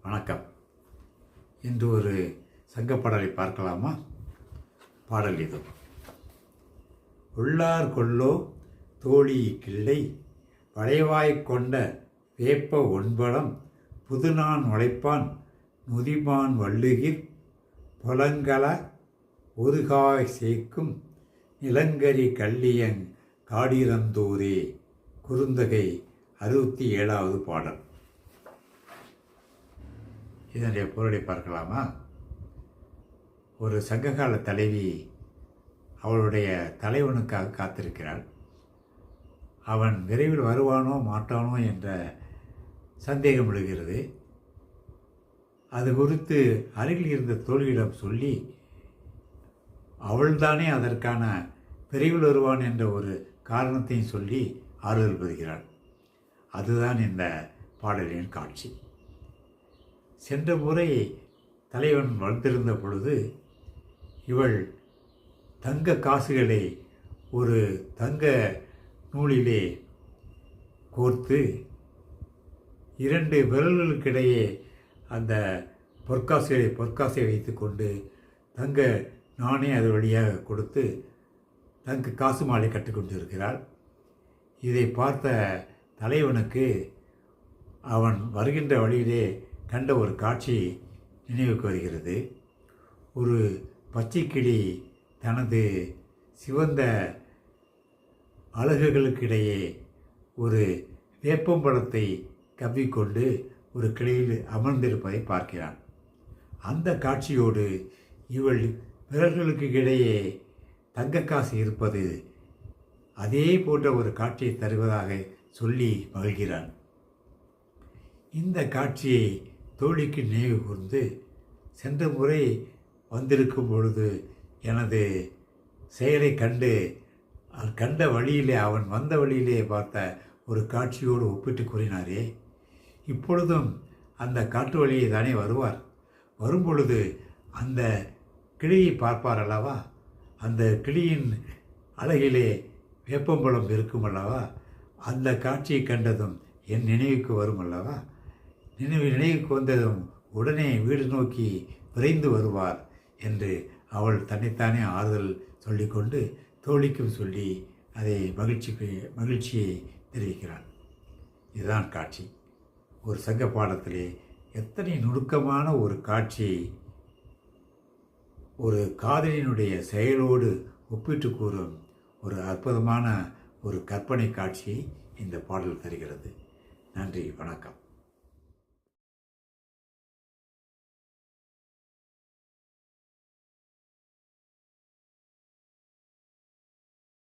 வணக்கம். இன்று ஒரு சங்கப்பாடலை பார்க்கலாமா? பாடல் இது. உள்ளார் கொல்லோ தோழி கிள்ளை வளைவாய்க் கொண்ட வேப்ப ஒன்படம் புதுநான் உழைப்பான் முதிமான் வள்ளுகிர் புலங்கல ஒருகாய் சேர்க்கும் நிலங்கரி கள்ளியங் காடிரந்தோரே. குறுந்தொகை 67வது பாடல். இதனுடைய பொருளை பார்க்கலாமா? ஒரு சங்ககால தலைவி அவளுடைய தலைவனுக்காக காத்திருக்கிறாள். அவன் விரைவில் வருவானோ மாட்டானோ என்ற சந்தேகம் எழுகிறது. அது குறித்து அருகில் இருந்த தோழியிடம் சொல்லி அவள்தானே அதற்கான விரைவில் வருவான் என்ற ஒரு காரணத்தையும் சொல்லி ஆறுதல் பெறுகிறாள். அதுதான் இந்த பாடலின் காட்சி. சென்ற முறை தலைவன் வளர்ந்திருந்த பொழுது இவள் தங்க காசுகளை ஒரு தங்க நூலிலே கோர்த்து 2 விரல்களுக்கிடையே அந்த பொற்காசை வைத்து கொண்டு தங்க நானே அது வழியாக கொடுத்து தங்க காசு மாலை கட்டிக்கொண்டிருக்கிறாள். இதை பார்த்த தலைவனுக்கு அவன் வருகின்ற வழியிலே கண்ட ஒரு காட்சி நினைவுக்கு வருகிறது. ஒரு பச்சைக்கிளி தனது சிவந்த அலகுகளுக்கிடையே ஒரு வேப்பம்பழத்தை கவ்விக்கொண்டு ஒரு கிளையில் அமர்ந்திருப்பதை பார்க்கிறான். அந்த காட்சியோடு இவள் விரல்களுக்கு இடையே தங்கக்காசு இருப்பது அதே போன்ற ஒரு காட்சியை தருவதாக சொல்லி மகிழ்கிறான். இந்த காட்சியை தோழிக்கு நினைவு கூர்ந்து சென்ற முறை வந்திருக்கும் பொழுது எனது செயலை கண்ட வழியிலே அவன் வந்த வழியிலே பார்த்த ஒரு காட்சியோடு ஒப்பிட்டு கூறினாரே, இப்பொழுதும் அந்த காட்டு வழியை தானே வருவார். வரும்பொழுது அந்த கிளியை பார்ப்பார் அல்லவா? அந்த கிளியின் அழகிலே வேப்பம்பழம் இருக்கும் அல்லவா? அந்த காட்சியை கண்டதும் என் நினைவுக்கு வரும் அல்லவா? நினைவுக்கு வந்ததும் உடனே வீடு நோக்கி விரைந்து வருவார் என்று அவள் தன்னைத்தானே ஆறுதல் சொல்லிக்கொண்டு தோழிக்கும் சொல்லி அதை மகிழ்ச்சியை தெரிவிக்கிறாள். இதுதான் காட்சி. ஒரு சங்க பாடத்திலே எத்தனை நுணுக்கமான ஒரு காட்சியை ஒரு காதலினுடைய செயலோடு ஒப்பிட்டு கூறும் ஒரு அற்புதமான ஒரு கற்பனை காட்சியை இந்த பாடல் தருகிறது. நன்றி, வணக்கம்.